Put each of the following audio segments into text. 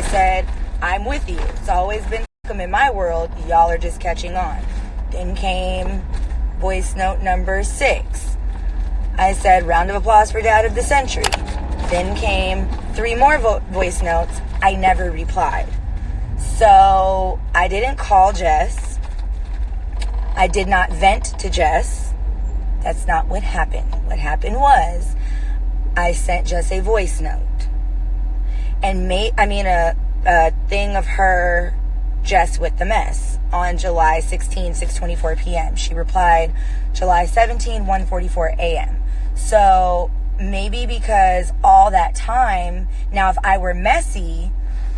said, I'm with you. It's always been in my world. Y'all are just catching on. Then came voice note number 6. I said, round of applause for Dad of the Century. Then came 3 more voice notes. I never replied. So I didn't call Jess. I did not vent to Jess. That's not what happened. What happened was I sent Jess a voice note and a thing of her, Jess with the mess, on July 16, 6:24 p.m. She replied July 17, 1:44 a.m. So maybe because all that time, now if I were messy,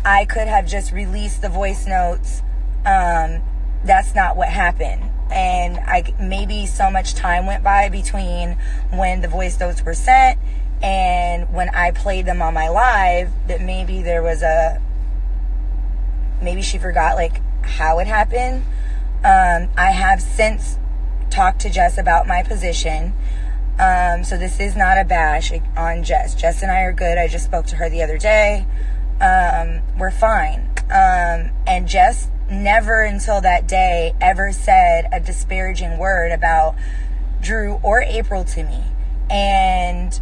I could have just released the voice notes. That's not what happened. And maybe so much time went by between when the voice notes were sent and when I played them on my live that maybe there was maybe she forgot like how it happened. I have since talked to Jess about my position. So this is not a bash on Jess. Jess and I are good. I just spoke to her the other day. We're fine. And Jess never until that day ever said a disparaging word about Drew or Apryl to me. And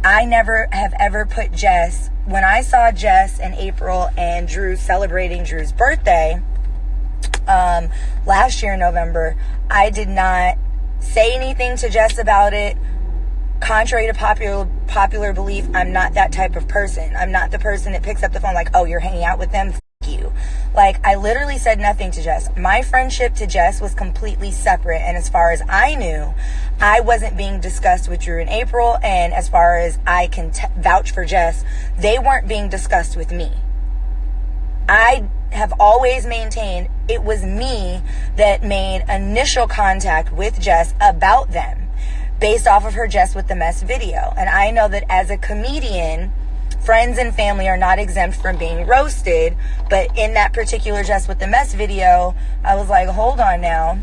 I never have ever put Jess, when I saw Jess and Apryl and Drew celebrating Drew's birthday last year in November, I did not say anything to Jess about it. Contrary to popular belief, I'm not that type of person. I'm not the person that picks up the phone like, oh, you're hanging out with them? F*** you. Like, I literally said nothing to Jess. My friendship to Jess was completely separate. And as far as I knew, I wasn't being discussed with Drew and Apryl. And as far as I can vouch for Jess, they weren't being discussed with me. I have always maintained it was me that made initial contact with Jess about them, based off of her Jess with the Mess video. And I know that as a comedian, friends and family are not exempt from being roasted. But in that particular Jess with the Mess video, I was like, hold on now,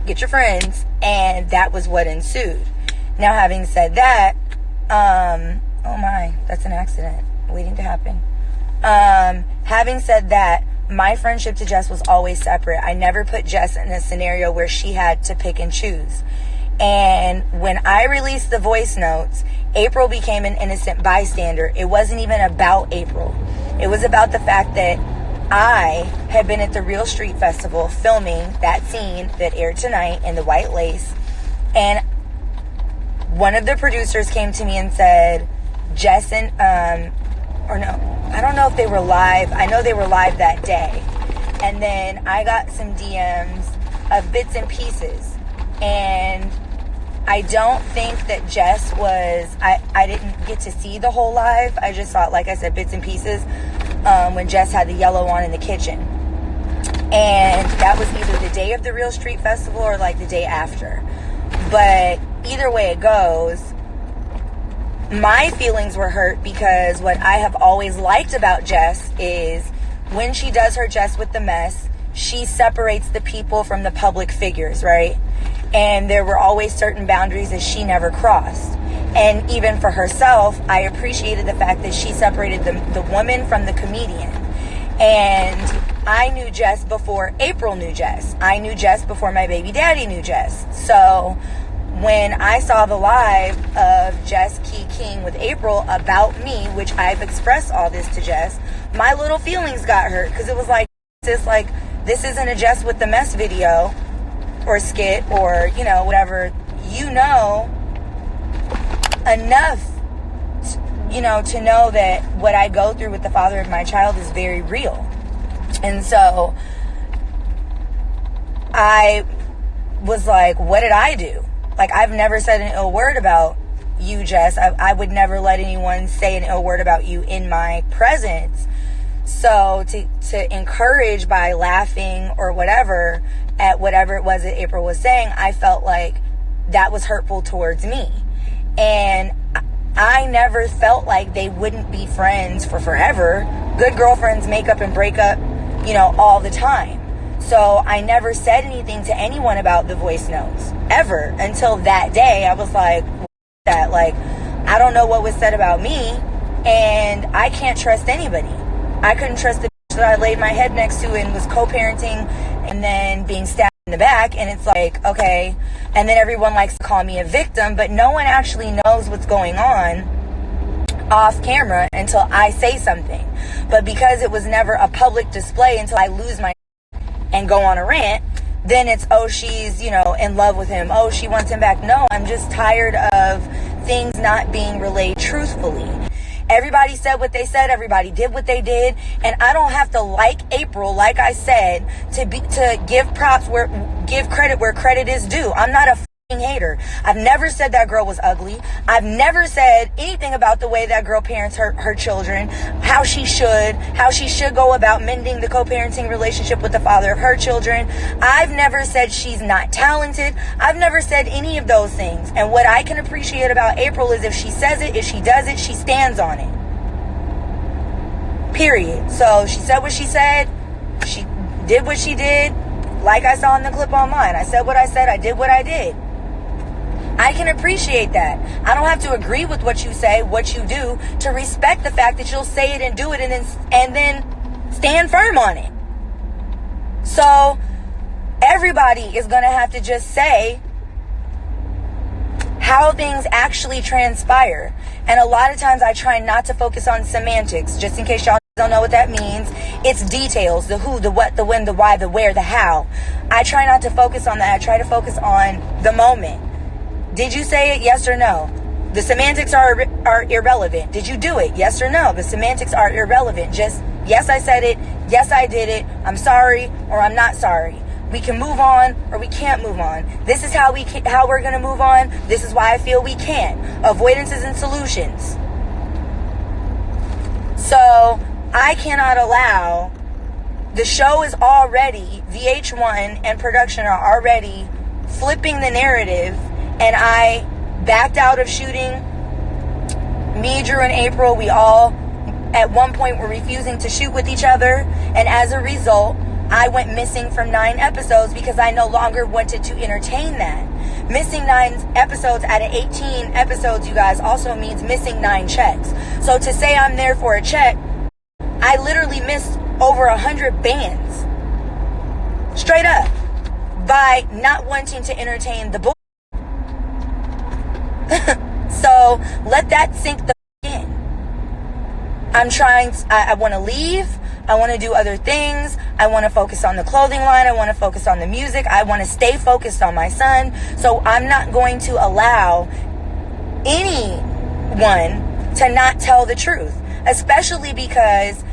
get your friends. And that was what ensued. Now, having said that, oh my, that's an accident waiting to happen. Having said that, my friendship to Jess was always separate. I never put Jess in a scenario where she had to pick and choose. And when I released the voice notes, Apryl became an innocent bystander. It wasn't even about Apryl. It was about the fact that I had been at the Real Street Festival filming that scene that aired tonight in the white lace. And one of the producers came to me and said, Jess and, or no, I don't know if they were live. I know they were live that day. And then I got some DMs of bits and pieces. And I don't think that Jess was, I didn't get to see the whole live. I just saw, like I said, bits and pieces when Jess had the yellow on in the kitchen. And that was either the day of the Real Street Festival or like the day after. But either way it goes, my feelings were hurt because what I have always liked about Jess is when she does her Jess with the Mess, she separates the people from the public figures, right? And there were always certain boundaries that she never crossed. And even for herself, I appreciated the fact that she separated the woman from the comedian. And I knew Jess before Apryl knew Jess. I knew Jess before my baby daddy knew Jess. So when I saw the live of Jess Key King with Apryl about me, which I've expressed all this to Jess, my little feelings got hurt because it was like, this isn't a Jess with the Mess video or skit or, you know, whatever. You know enough, to know that what I go through with the father of my child is very real. And so I was like, what did I do? Like, I've never said an ill word about you, Jess. I would never let anyone say an ill word about you in my presence. So to encourage by laughing or whatever at whatever it was that Apryl was saying, I felt like that was hurtful towards me. And I never felt like they wouldn't be friends for forever. Good girlfriends make up and break up, all the time. So I never said anything to anyone about the voice notes ever until that day. I was like, that, like, I don't know what was said about me, And I can't trust anybody. I couldn't trust the bitch that I laid my head next to and was co-parenting and then being stabbed in the back. And it's like, okay. And then everyone likes to call me a victim, but no one actually knows what's going on off camera until I say something. But because it was never a public display until I lose my and go on a rant, then it's, oh, she's, in love with him. Oh, she wants him back. No, I'm just tired of things not being relayed truthfully. Everybody said what they said. Everybody did what they did. And I don't have to like Apryl, like I said, to give credit where credit is due. I'm not a fucking hater. I've never said that girl was ugly. I've never said anything about the way that girl parents her children, how she should go about mending the co-parenting relationship with the father of her children. I've never said she's not talented. I've never said any of those things. And what I can appreciate about Apryl is if she says it, if she does it, she stands on it. Period. So she said what she said. She did what she did. Like I saw in the clip online. I said what I said. I did what I did. I can appreciate that. I don't have to agree with what you say, what you do, to respect the fact that you'll say it and do it and then stand firm on it. So everybody is going to have to just say how things actually transpire. And a lot of times I try not to focus on semantics, just in case y'all don't know what that means. It's details, the who, the what, the when, the why, the where, the how. I try not to focus on that. I try to focus on the moment. Did you say it? Yes or no? The semantics are irrelevant. Did you do it? Yes or no? The semantics are irrelevant. Just, yes, I said it. Yes, I did it. I'm sorry or I'm not sorry. We can move on or we can't move on. This is how we're going to move on. This is why I feel we can't. Avoidances and solutions. So I cannot allow, the show is already, VH1 and production are already flipping the narrative. And I backed out of shooting. Me, Drew, and Apryl, we all, at one point, were refusing to shoot with each other. And as a result, I went missing from 9 episodes because I no longer wanted to entertain that. Missing 9 episodes out of 18 episodes, you guys, also means missing 9 checks. So to say I'm there for a check, I literally missed over 100 bands. Straight up. By not wanting to entertain the book. So let that sink the in. I want to leave. I want to do other things. I want to focus on the clothing line. I want to focus on the music. I want to stay focused on my son. So I'm not going to allow anyone to not tell the truth, especially because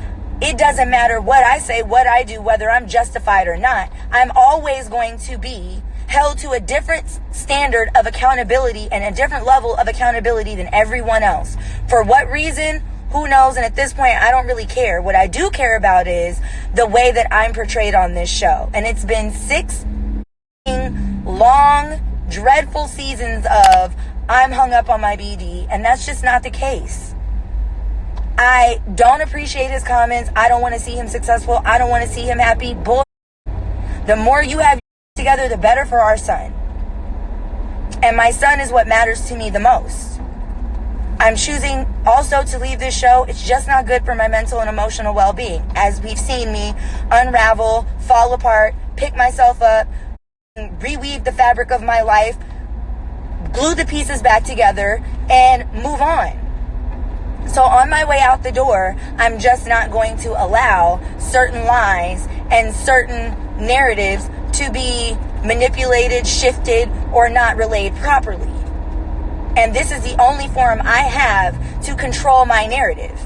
it doesn't matter what I say, what I do, whether I'm justified or not. I'm always going to be held to a different standard of accountability and a different level of accountability than everyone else. For what reason? Who knows? And at this point, I don't really care. What I do care about is the way that I'm portrayed on this show. And it's been 6 long, dreadful seasons of I'm hung up on my BD, and that's just not the case. I don't appreciate his comments. I don't want to see him successful. I don't want to see him happy. The more you have together, the better for our son. And my son is what matters to me the most. I'm choosing also to leave this show. It's just not good for my mental and emotional well-being. As we've seen me unravel, fall apart, pick myself up, reweave the fabric of my life, glue the pieces back together, and move on. So on my way out the door, I'm just not going to allow certain lies and certain narratives to be manipulated, shifted, or not relayed properly. And this is the only forum I have to control my narrative.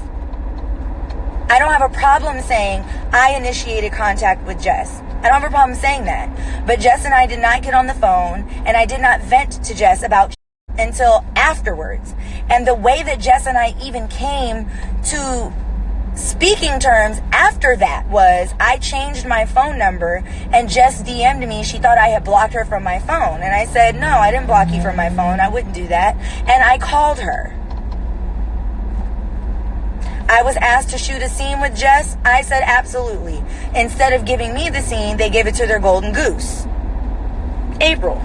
I don't have a problem saying I initiated contact with Jess. I don't have a problem saying that. But Jess and I did not get on the phone, and I did not vent to Jess about until afterwards. And the way that Jess and I even came to speaking terms after that was I changed my phone number, and Jess DM'd me. She thought I had blocked her from my phone. And I said, no, I didn't block you from my phone. I wouldn't do that. And I called her. I was asked to shoot a scene with Jess. I said absolutely. Instead of giving me the scene, they gave it to their golden goose, Apryl.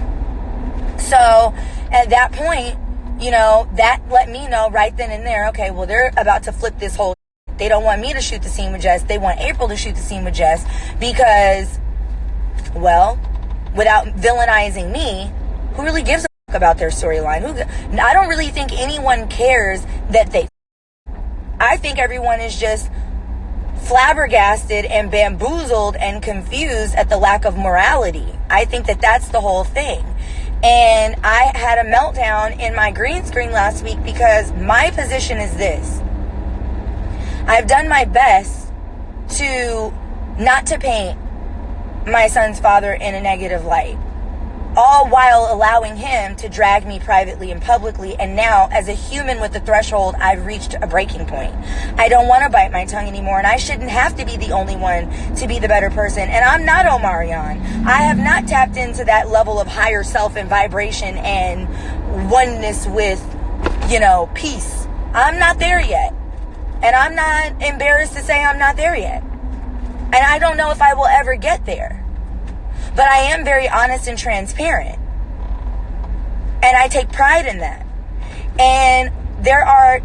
So at that point, you know, that let me know right then and there, okay, well, they're about to flip this whole. They don't want me to shoot the scene with Jess. They want Apryl to shoot the scene with Jess because, well, without villainizing me, who really gives a fuck about their storyline? I don't really think anyone cares that they. I think everyone is just flabbergasted and bamboozled and confused at the lack of morality. I think that that's the whole thing. And I had a meltdown in my green screen last week because my position is this. I've done my best to not to paint my son's father in a negative light, all while allowing him to drag me privately and publicly. And now, as a human with a threshold, I've reached a breaking point. I don't want to bite my tongue anymore, and I shouldn't have to be the only one to be the better person. And I'm not Omarion. I have not tapped into that level of higher self and vibration and oneness with, you know, peace. I'm not there yet. And I'm not embarrassed to say I'm not there yet. And I don't know if I will ever get there. But I am very honest and transparent. And I take pride in that. And there are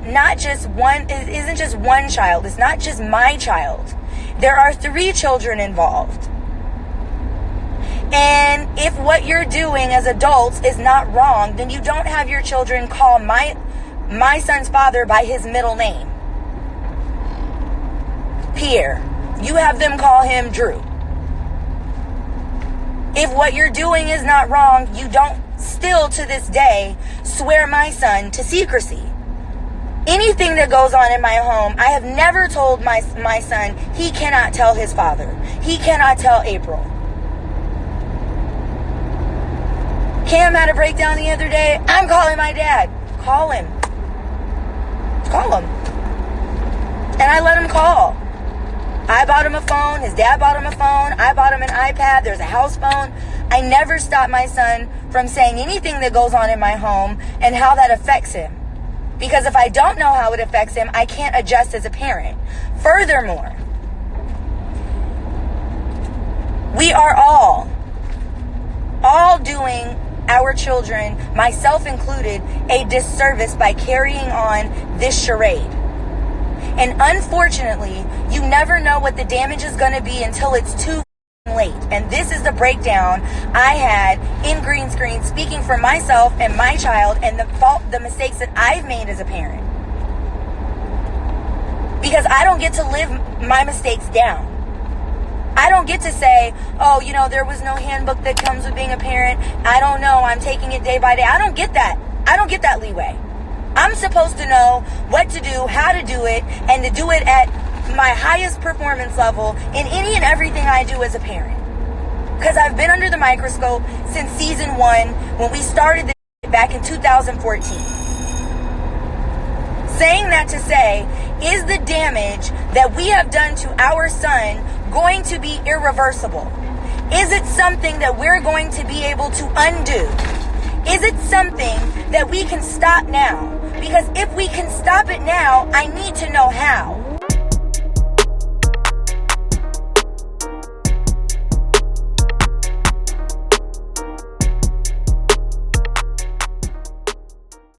not just one, it isn't just one child. It's not just my child. There are 3 children involved. And if what you're doing as adults is not wrong, then you don't have your children call my son's father by his middle name, Pierre. You have them call him Drew. If what you're doing is not wrong, you don't still to this day swear my son to secrecy. Anything that goes on in my home, I have never told my son he cannot tell his father. He cannot tell Apryl. Cam had a breakdown the other day. I'm calling my dad. Call him. Call him. And I let him call. I bought him a phone. His dad bought him a phone. I bought him an iPad. There's a house phone. I never stop my son from saying anything that goes on in my home and how that affects him. Because if I don't know how it affects him, I can't adjust as a parent. Furthermore, we are all doing our children, myself included, a disservice by carrying on this charade. And unfortunately, you never know what the damage is going to be until it's too late. And this is the breakdown I had in green screen, speaking for myself and my child and the mistakes that I've made as a parent. Because I don't get to live my mistakes down. I don't get to say, oh, you know, there was no handbook that comes with being a parent. I don't know. I'm taking it day by day. I don't get that. I don't get that leeway. I'm supposed to know what to do, how to do it, and to do it at my highest performance level in any and everything I do as a parent. Because I've been under the microscope since season 1 when we started this back in 2014. Saying that to say, is the damage that we have done to our son going to be irreversible? Is it something that we're going to be able to undo? Is it something that we can stop now? Because if we can stop it now, I need to know how.